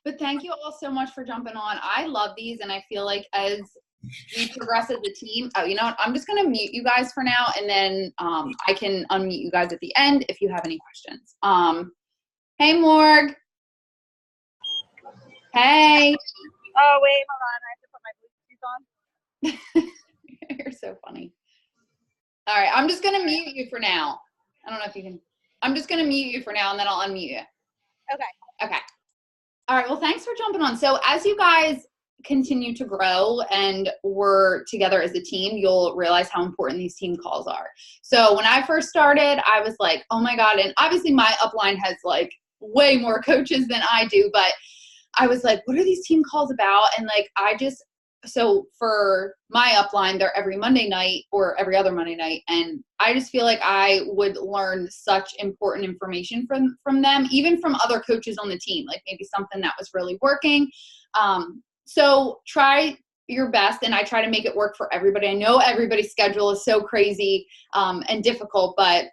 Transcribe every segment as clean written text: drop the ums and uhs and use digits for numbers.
But thank you all so much for jumping on. I love these, and I feel like as we progress as a team, you know what, I'm just going to mute you guys for now, and then I can unmute you guys at the end if you have any questions. Hey, Morg. Hey. Oh, wait, hold on. I have to put my Bluetooth on. You're so funny. All right, I'm just going to mute you for now. I don't know if you can. I'm just going to mute you for now, and then I'll unmute you. Okay. All right, well, thanks for jumping on. So as you guys continue to grow and we're together as a team, you'll realize how important these team calls are. So when I first started, I was like, oh my God. And obviously my upline has like way more coaches than I do, but I was like, what are these team calls about? And like, so for my upline, they're every Monday night or every other Monday night. And I just feel like I would learn such important information from them, even from other coaches on the team, like maybe something that was really working. So try your best, and I try to make it work for everybody. I know everybody's schedule is so crazy and difficult, but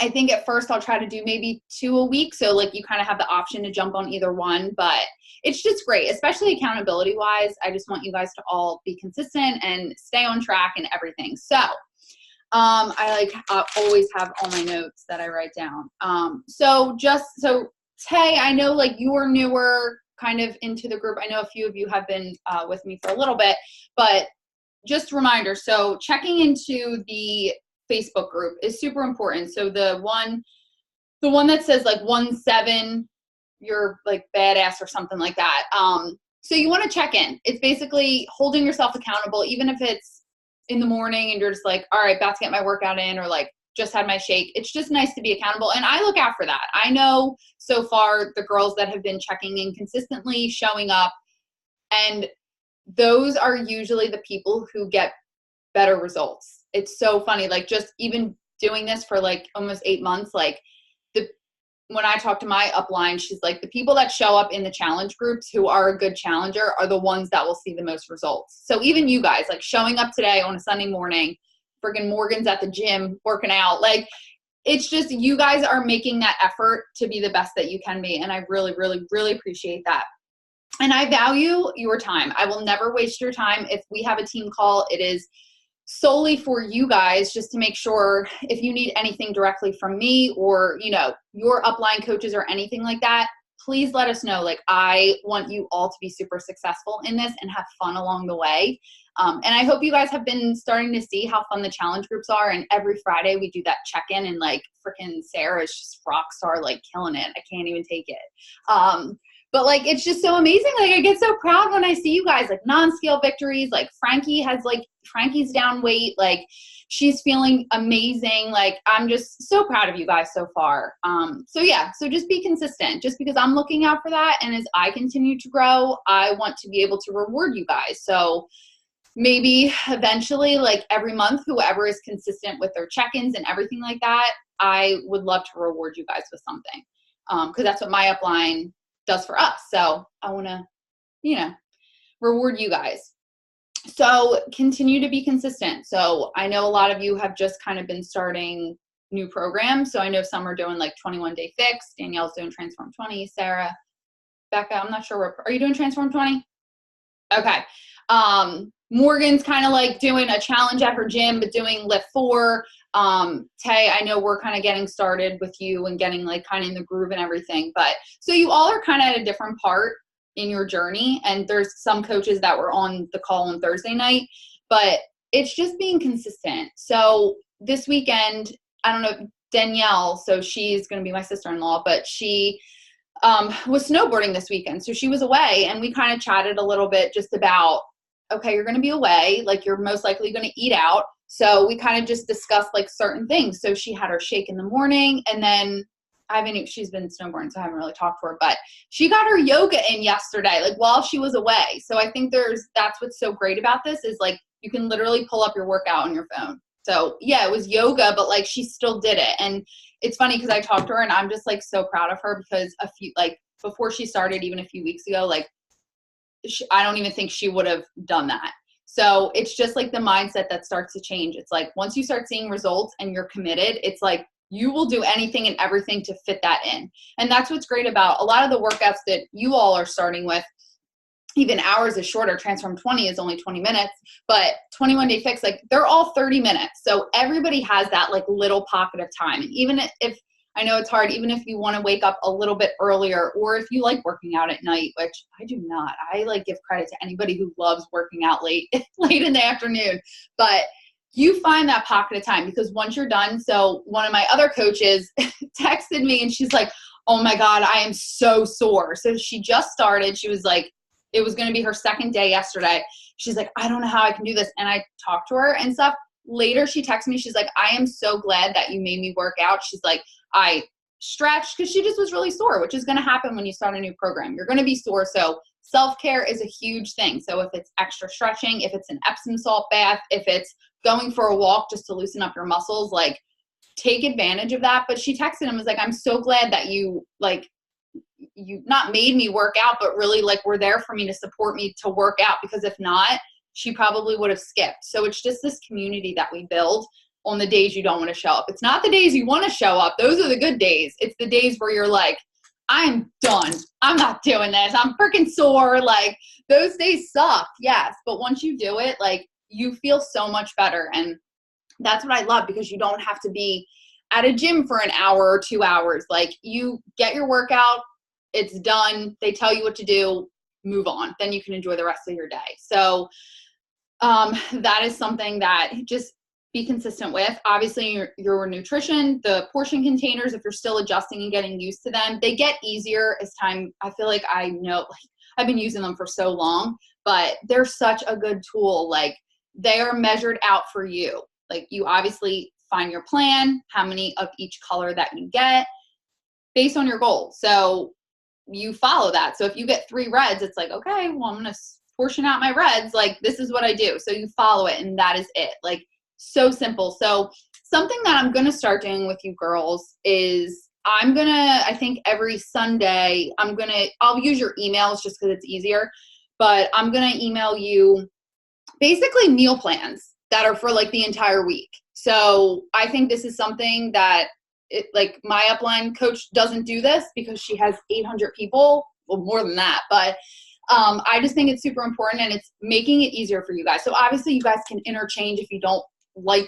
I think at first I'll try to do maybe 2 a week. So like you kind of have the option to jump on either one, but it's just great, especially accountability wise. I just want you guys to all be consistent and stay on track and everything. So I always have all my notes that I write down. So Tay, I know like you are newer kind of into the group. I know a few of you have been with me for a little bit, but just a reminder. So checking into the Facebook group is super important. So the one that says like 1-7, you're like badass or something like that. So you want to check in. It's basically holding yourself accountable, even if it's in the morning and you're just like, all right, about to get my workout in, or like just had my shake. It's just nice to be accountable. And I look out for that. I know so far the girls that have been checking in consistently, showing up, and those are usually the people who get better results. It's so funny. Like just even doing this for like almost 8 months, like when I talk to my upline, she's like, the people that show up in the challenge groups who are a good challenger are the ones that will see the most results. So even you guys, like showing up today on a Sunday morning, friggin' Morgan's at the gym working out, like it's just you guys are making that effort to be the best that you can be. And I really, really, really appreciate that. And I value your time. I will never waste your time. If we have a team call, it is solely for you guys, just to make sure if you need anything directly from me or, you know, your upline coaches or anything like that, please let us know. Like, I want you all to be super successful in this and have fun along the way. And I hope you guys have been starting to see how fun the challenge groups are. And every Friday we do that check-in, and like freaking Sarah is just rock star, like killing it. I can't even take it. But like, it's just so amazing. Like I get so proud when I see you guys, like non-scale victories. Like Frankie's down weight. Like she's feeling amazing. Like I'm just so proud of you guys so far. So yeah, so just be consistent. Just because I'm looking out for that, and as I continue to grow, I want to be able to reward you guys. So maybe eventually, like every month, whoever is consistent with their check-ins and everything like that, I would love to reward you guys with something. Because that's what my upline does for us. So I want to, you know, reward you guys. So continue to be consistent. So I know a lot of you have just kind of been starting new programs. So I know some are doing like 21-day fix. Danielle's doing Transform 20. Sarah, Becca, I'm not sure. Are you doing Transform 20? Okay. Morgan's kind of like doing a challenge at her gym, but doing Lift 4. Tay, I know we're kind of getting started with you and getting like kind of in the groove and everything. But so you all are kind of at a different part in your journey. And there's some coaches that were on the call on Thursday night, but it's just being consistent. So this weekend, I don't know, Danielle, so she's going to be my sister-in-law, but she was snowboarding this weekend. So she was away, and we kind of chatted a little bit just about, okay, you're going to be away. Like you're most likely going to eat out. So we kind of just discussed like certain things. So she had her shake in the morning, and then she's been snowboarding, so I haven't really talked to her, but she got her yoga in yesterday, like while she was away. So I think that's what's so great about this is like, you can literally pull up your workout on your phone. So yeah, it was yoga, but like she still did it. And it's funny because I talked to her, and I'm just like so proud of her because before she started, even a few weeks ago, like I don't even think she would have done that. So it's just like the mindset that starts to change. It's like once you start seeing results and you're committed, it's like you will do anything and everything to fit that in. And that's what's great about a lot of the workouts that you all are starting with. Even ours is shorter. Transform 20 is only 20 minutes, but 21 Day Fix, like they're all 30 minutes. So everybody has that like little pocket of time. And even if, I know it's hard, even if you want to wake up a little bit earlier, or if you like working out at night, which I do not. I like give credit to anybody who loves working out late in the afternoon, but you find that pocket of time, because once you're done. So one of my other coaches texted me and she's like, oh my God, I am so sore. So she just started. She was like, it was going to be her second day yesterday. She's like, I don't know how I can do this. And I talked to her and stuff. Later, she texted me. She's like, I am so glad that you made me work out. She's like, I stretched, because she just was really sore, which is going to happen when you start a new program. You're going to be sore. So self-care is a huge thing. So if it's extra stretching, if it's an Epsom salt bath, if it's going for a walk just to loosen up your muscles, like take advantage of that. But she texted him and was like, I'm so glad that you not made me work out, but really like were there for me to support me to work out, because if not, she probably would have skipped. So it's just this community that we build on the days you don't want to show up. It's not the days you want to show up. Those are the good days. It's the days where you're like, I'm done. I'm not doing this. I'm freaking sore. Like those days suck. Yes. But once you do it, like you feel so much better. And that's what I love, because you don't have to be at a gym for an hour or 2 hours. Like you get your workout, it's done. They tell you what to do, move on. Then you can enjoy the rest of your day. So that is something that just be consistent with. Obviously your nutrition, the portion containers, if you're still adjusting and getting used to them, they get easier as time. I feel like I know, like I've been using them for so long, but they're such a good tool. Like they are measured out for you. Like you obviously find your plan, how many of each color that you get based on your goal. So you follow that. So if you get 3 reds, it's like, okay, well, I'm going to portion out my reds. Like this is what I do. So you follow it, and that is it. Like so simple. So something that I'm going to start doing with you girls is I think every Sunday, I'll use your emails just because it's easier, but I'm going to email you basically meal plans that are for like the entire week. So I think this is something that like my upline coach doesn't do this because she has 800 people, well, more than that. But I just think it's super important, and it's making it easier for you guys. So obviously you guys can interchange if you don't like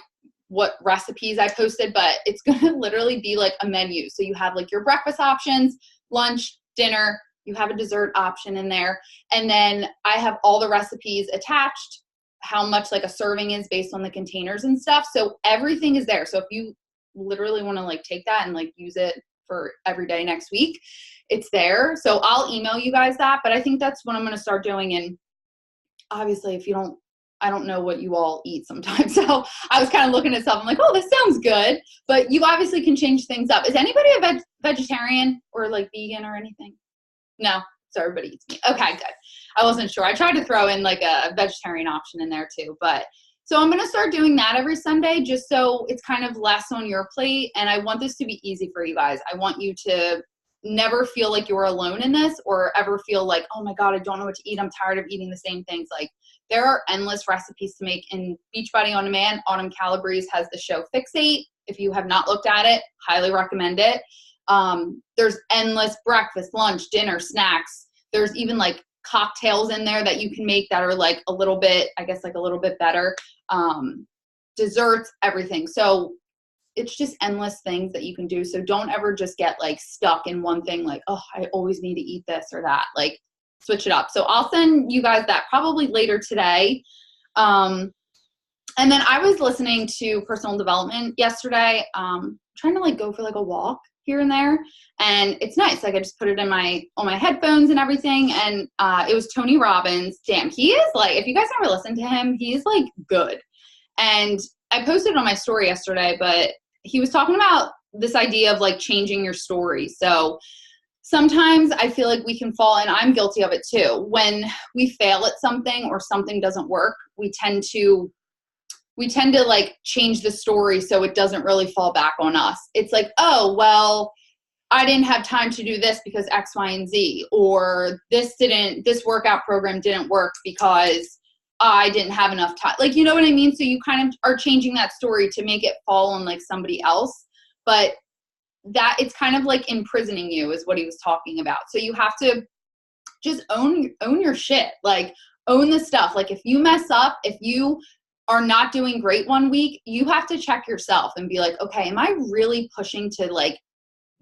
what recipes I posted, but it's going to literally be like a menu. So you have like your breakfast options, lunch, dinner, you have a dessert option in there. And then I have all the recipes attached, how much like a serving is based on the containers and stuff. So everything is there. So if you literally want to like take that and like use it for every day next week, it's there. So I'll email you guys that, but I think that's what I'm going to start doing. And obviously I don't know what you all eat sometimes. So I was kind of looking at stuff. I'm like, oh, this sounds good, but you obviously can change things up. Is anybody a vegetarian or like vegan or anything? No. So everybody eats meat. Okay, good. I wasn't sure. I tried to throw in like a vegetarian option in there too, but so I'm going to start doing that every Sunday just so it's kind of less on your plate. And I want this to be easy for you guys. I want you to never feel like you're alone in this, or ever feel like, oh my God, I don't know what to eat. I'm tired of eating the same things. Like there are endless recipes to make in Beachbody On Demand. Autumn Calabrese has the show Fixate. If you have not looked at it, highly recommend it. There's endless breakfast, lunch, dinner, snacks. There's even like cocktails in there that you can make that are like a little bit, I guess like a little bit better. Desserts, everything. So it's just endless things that you can do. So don't ever just get like stuck in one thing, like, oh, I always need to eat this or that. Like switch it up. So I'll send you guys that probably later today. And then I was listening to personal development yesterday, trying to like go for like a walk here and there. And it's nice. Like I just put it in on my headphones and everything. And it was Tony Robbins. Damn, he is like, if you guys never listened to him, he's like good. And I posted it on my story yesterday, but he was talking about this idea of like changing your story. So sometimes I feel like we can fall, and I'm guilty of it too. When we fail at something or something doesn't work, we tend to like change the story so it doesn't really fall back on us. It's like, oh, well, I didn't have time to do this because X, Y, and Z, or this workout program didn't work because I didn't have enough time. Like, you know what I mean? So you kind of are changing that story to make it fall on like somebody else. but that it's kind of like imprisoning you is what he was talking about. So you have to just own your shit. Like, own the stuff. Like, if you mess up, if you are not doing great one week, you have to check yourself and be like, okay, am I really pushing to like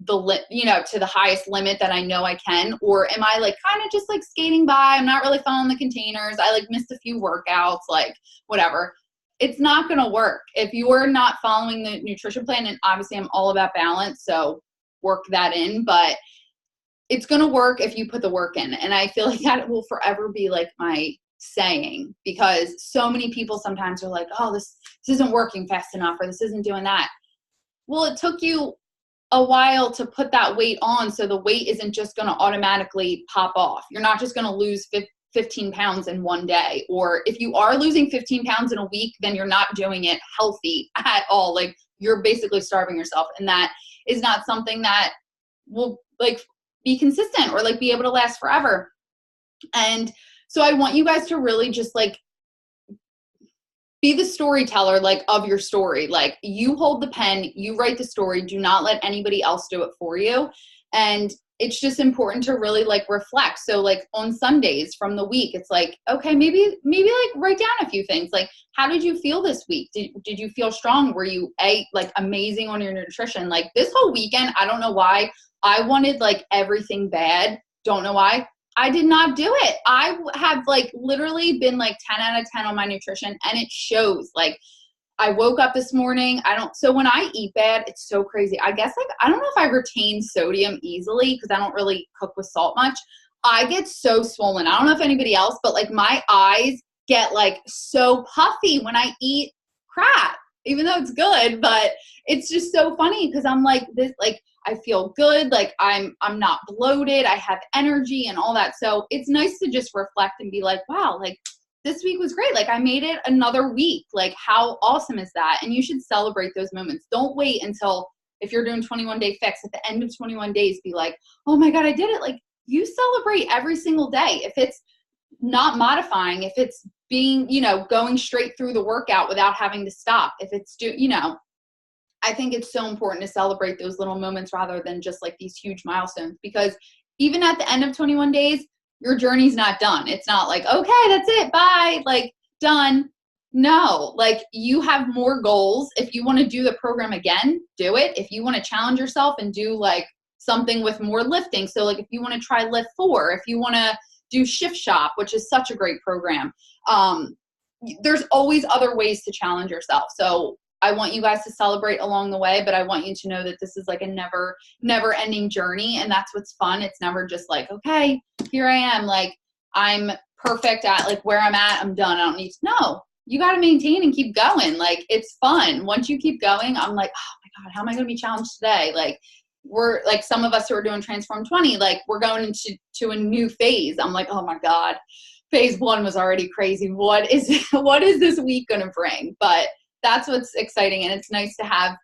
to the highest limit that I know I can? Or am I like kind of just like skating by? I'm not really following the containers. I like missed a few workouts, like whatever. It's not going to work if you're not following the nutrition plan. And obviously I'm all about balance, so work that in, but it's going to work if you put the work in. And I feel like that will forever be like my saying, because so many people sometimes are like, oh, this isn't working fast enough, or this isn't doing that. Well, it took you a while to put that weight on, so the weight isn't just going to automatically pop off. You're not just going to lose 15 pounds in one day. Or if you are losing 15 pounds in a week, then you're not doing it healthy at all. Like, you're basically starving yourself, and that is not something that will like be consistent or like be able to last forever. And so I want you guys to really just like be the storyteller, like, of your story. Like, you hold the pen, you write the story, do not let anybody else do it for you. And it's just important to really like reflect. So like on Sundays from the week, it's like, okay, maybe like write down a few things. Like, how did you feel this week? Did you feel strong? Were you like amazing on your nutrition? Like, this whole weekend, I don't know why, I wanted like everything bad. Don't know why. I did not do it. I have like literally been like 10 out of 10 on my nutrition, and it shows. Like, I woke up this morning. So when I eat bad, it's so crazy. I guess like, I don't know if I retain sodium easily because I don't really cook with salt much. I get so swollen. I don't know if anybody else, but like my eyes get like so puffy when I eat crap, even though it's good, but it's just so funny because I'm like this, like, I feel good. Like, I'm not bloated. I have energy and all that. So it's nice to just reflect and be like, wow, like, this week was great. Like, I made it another week. Like, how awesome is that? And you should celebrate those moments. Don't wait until, if you're doing 21-day fix, at the end of 21 days, be like, oh my God, I did it. Like, you celebrate every single day. If it's not modifying, if it's being, going straight through the workout without having to stop, if it's I think it's so important to celebrate those little moments rather than just like these huge milestones, because even at the end of 21 days, your journey's not done. It's not like, okay, that's it, bye, like, done. No, like, you have more goals. If you want to do the program again, do it. If you want to challenge yourself and do like something with more lifting, so like if you want to try Lift 4, if you want to do Shift Shop, which is such a great program, there's always other ways to challenge yourself. So I want you guys to celebrate along the way, but I want you to know that this is like a never ending journey. And that's what's fun. It's never just like, okay, here I am. Like, I'm perfect at like where I'm at. I'm done. I don't need to know. You got to maintain and keep going. Like, it's fun. Once you keep going, I'm like, oh my God, how am I going to be challenged today? Like, we're like, some of us who are doing Transform 20, like, we're going into a new phase. I'm like, oh my God, phase 1 was already crazy. What is this week going to bring? But that's what's exciting. And it's nice to have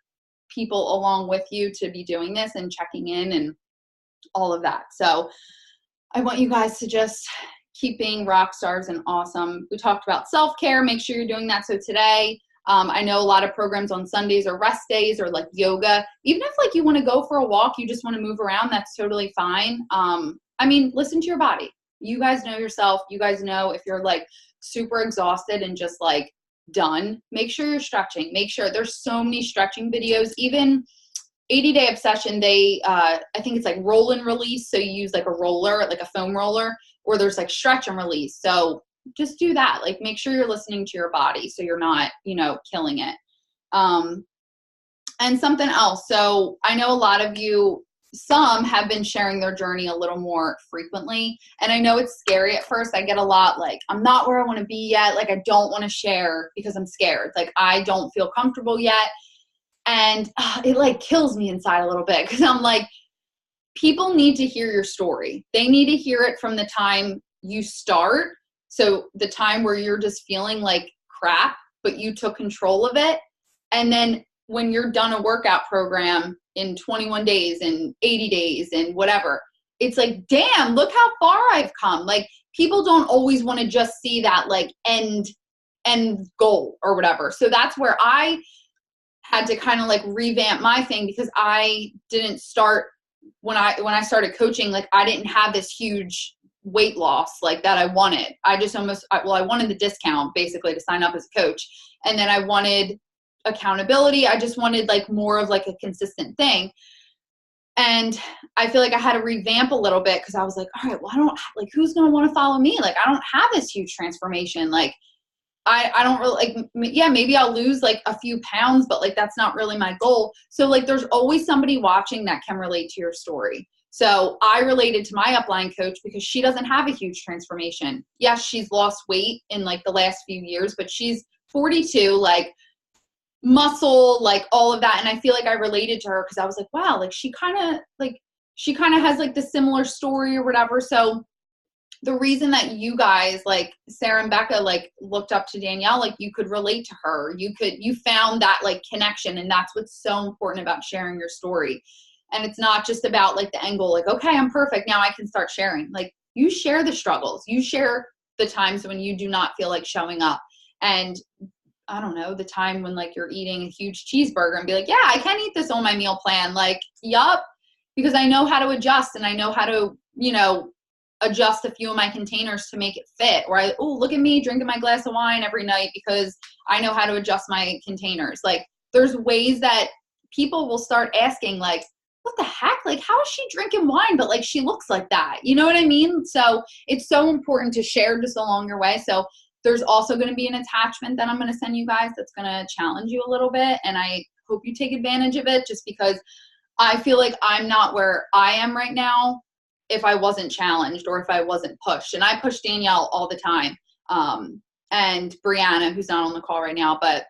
people along with you to be doing this and checking in and all of that. So I want you guys to just keep being rock stars and awesome. We talked about self-care. Make sure you're doing that. So today, I know a lot of programs on Sundays are rest days or like yoga. Even if like you want to go for a walk, you just want to move around, that's totally fine. I mean, listen to your body. You guys know yourself. You guys know if you're like super exhausted and just like done, make sure you're stretching. Make sure, there's so many stretching videos. Even 80-Day Obsession, they I think it's like roll and release, so you use like a roller, like a foam roller, or there's like stretch and release. So just do that. Like, make sure you're listening to your body so you're not killing it. And something else, so I know a lot of you, some have been sharing their journey a little more frequently. And I know it's scary at first. I get a lot like, I'm not where I want to be yet. Like, I don't want to share because I'm scared. Like, I don't feel comfortable yet. And it like kills me inside a little bit, because I'm like, people need to hear your story. They need to hear it from the time you start. So the time where you're just feeling like crap, but you took control of it. And then when you're done a workout program in 21 days and 80 days and whatever, it's like, damn, look how far I've come. Like, people don't always want to just see that like end goal or whatever. So that's where I had to kind of like revamp my thing because I didn't start when I started coaching, like I didn't have this huge weight loss like that I wanted. I just I wanted the discount basically to sign up as a coach. And then I wanted accountability. I just wanted like more of like a consistent thing. And I feel like I had to revamp a little bit because I was like, all right, well, I don't like, who's going to want to follow me? Like, I don't have this huge transformation. Like, I don't really like, yeah, maybe I'll lose like a few pounds, but like, that's not really my goal. So like, there's always somebody watching that can relate to your story. So I related to my upline coach because she doesn't have a huge transformation. Yes, she's lost weight in like the last few years, but she's 42, like muscle, like all of that. And I feel like I related to her because I was like, wow, like she kind of has like the similar story or whatever. So the reason that you guys, like Sarah and Becca, like looked up to Danielle, like you could relate to her. You found that like connection. And that's what's so important about sharing your story. And it's not just about like the end goal, like, okay, I'm perfect. Now I can start sharing. Like you share the struggles, you share the times when you do not feel like showing up. And I don't know, the time when like you're eating a huge cheeseburger and be like, yeah, I can eat this on my meal plan. Like, yup, because I know how to adjust and I know how to, adjust a few of my containers to make it fit. Or look at me drinking my glass of wine every night because I know how to adjust my containers. Like there's ways that people will start asking like, what the heck? Like, how is she drinking wine? But like, she looks like that. You know what I mean? So it's so important to share just along your way. So there's also going to be an attachment that I'm going to send you guys that's going to challenge you a little bit. And I hope you take advantage of it just because I feel like I'm not where I am right now if I wasn't challenged or if I wasn't pushed. And I push Danielle all the time. And Brianna, who's not on the call right now, but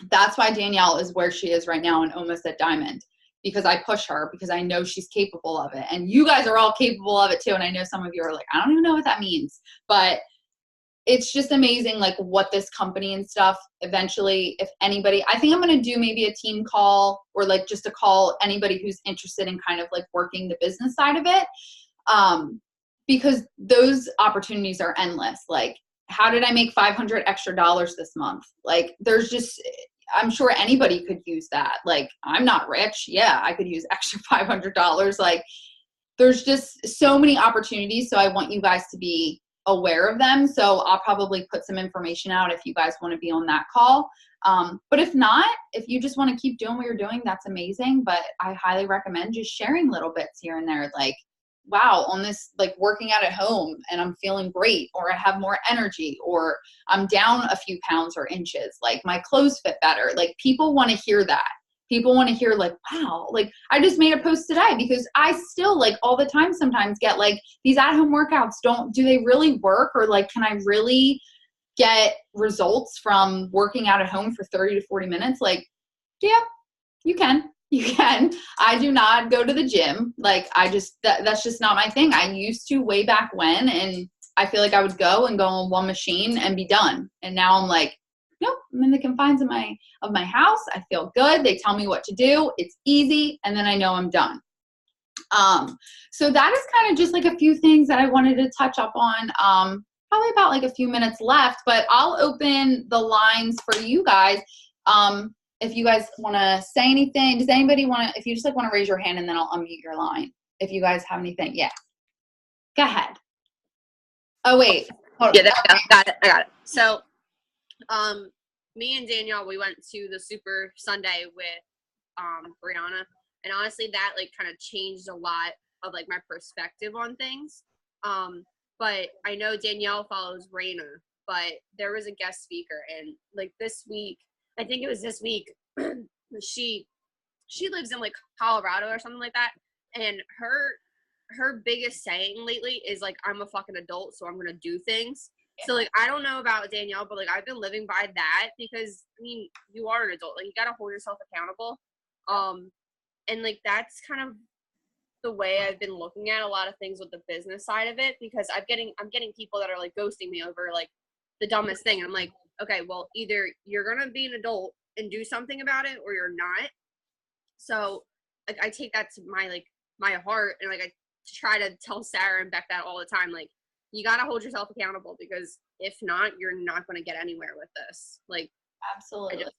that's why Danielle is where she is right now and almost at Diamond, because I push her because I know she's capable of it. And you guys are all capable of it too. And I know some of you are like, I don't even know what that means, but it's just amazing, like what this company and stuff eventually, if anybody, I think I'm going to do maybe a team call or like just a call anybody who's interested in kind of like working the business side of it. Because those opportunities are endless. Like, how did I make $500 extra this month? Like, there's just, I'm sure anybody could use that. Like, I'm not rich. Yeah, I could use extra $500. Like, there's just so many opportunities. So I want you guys to be aware of them. So I'll probably put some information out if you guys want to be on that call. But if not, if you just want to keep doing what you're doing, that's amazing. But I highly recommend just sharing little bits here and there. Like, wow, on this, like working out at home and I'm feeling great, or I have more energy, or I'm down a few pounds or inches. Like my clothes fit better. Like people want to hear that. People want to hear like, wow, like I just made a post today because I still like all the time sometimes get like these at-home workouts do they really work? Or like, can I really get results from working out at home for 30 to 40 minutes? Like, yeah, you can. You can. I do not go to the gym. Like that's just not my thing. I used to way back when, and I feel like I would go on one machine and be done. And now I'm like, nope, I'm in the confines of my house. I feel good. They tell me what to do. It's easy. And then I know I'm done. So that is kind of just like a few things that I wanted to touch up on. Probably about like a few minutes left, but I'll open the lines for you guys. If you guys want to say anything, does anybody want to, if you just like want to raise your hand and then I'll unmute your line. If you guys have anything. Yeah. Go ahead. Oh, wait. Hold on. Yeah, there we go. I got it. So, me and Danielle, we went to the Super Sunday with Brianna, and honestly that like kind of changed a lot of like my perspective on things. But I know Danielle follows Raina, but there was a guest speaker, and like this week, I think it was this week, she lives in like Colorado or something like that, and her biggest saying lately is like, I'm a fucking adult, so I'm gonna do things. So, like, I don't know about Danielle, but, like, I've been living by that because, I mean, you are an adult. Like, you got to hold yourself accountable. And, like, that's kind of the way I've been looking at a lot of things with the business side of it, because I'm getting people that are, like, ghosting me over, like, the dumbest thing. And I'm like, okay, well, either you're going to be an adult and do something about it or you're not. So, like, I take that to my heart, and, like, I try to tell Sarah and Beck that all the time, like, you got to hold yourself accountable, because if not, you're not going to get anywhere with this. Like, absolutely. I just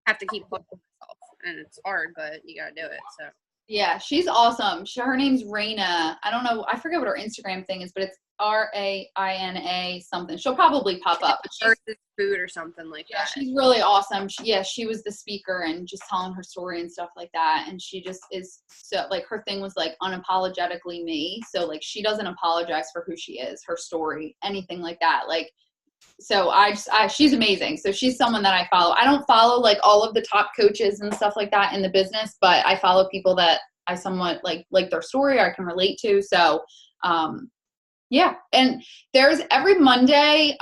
have to keep pushing myself. and it's hard, but you gotta do it. So yeah, she's awesome. Her name's Raina. I don't know. I forget what her Instagram thing is, but it's RAINA something. She'll probably pop up. Versus food or something like that. She's really awesome. She was the speaker and just telling her story and stuff like that. And she just is so, like, her thing was like unapologetically me. So like, she doesn't apologize for who she is, her story, anything like that. Like, so she's amazing. So she's someone that I follow. I don't follow like all of the top coaches and stuff like that in the business, but I follow people that I somewhat like their story, or I can relate to. So, yeah. And there's every Monday,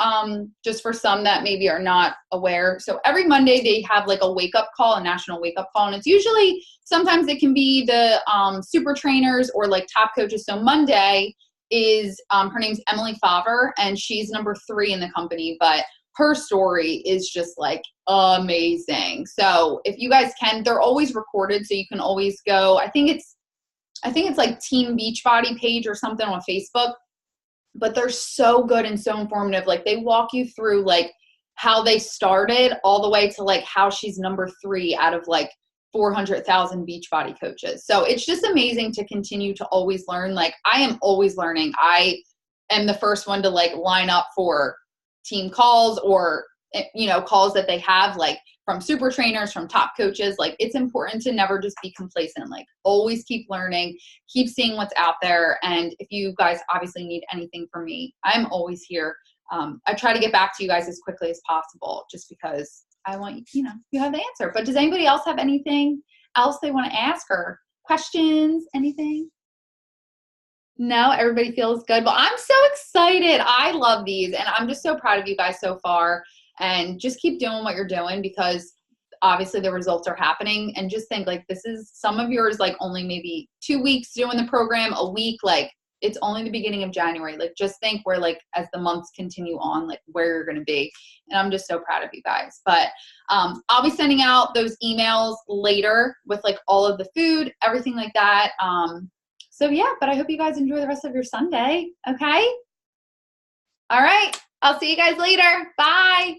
just for some that maybe are not aware. So every Monday they have like a wake up call, a national wake up call. And it's usually, sometimes it can be the super trainers or like top coaches. So Monday is, her name's Emily Favre, and she's number 3 in the company, but her story is just like amazing. So if you guys can, they're always recorded, so you can always go. I think it's like Team Beachbody page or something on Facebook, but they're so good and so informative. Like, they walk you through like how they started all the way to like how she's number 3 out of like 400,000 Beachbody coaches. So it's just amazing to continue to always learn. Like, I am always learning. I am the first one to like line up for team calls or, you know, calls that they have, like from super trainers, from top coaches. Like, it's important to never just be complacent. Like, always keep learning, keep seeing what's out there. And if you guys obviously need anything from me, I'm always here. I try to get back to you guys as quickly as possible, just because I want, you know, you have the answer. But does anybody else have anything else they want to ask, or questions, anything? No, everybody feels good. Well, I'm so excited. I love these, and I'm just so proud of you guys so far. And just keep doing what you're doing, because obviously the results are happening. And just think, like, this is, some of yours like only maybe 2 weeks doing the program, a week, like it's only the beginning of January. Like, just think where, like, as the months continue on, like where you're going to be. And I'm just so proud of you guys. But I'll be sending out those emails later with like all of the food, everything like that. So yeah, but I hope you guys enjoy the rest of your Sunday. Okay. All right. I'll see you guys later. Bye.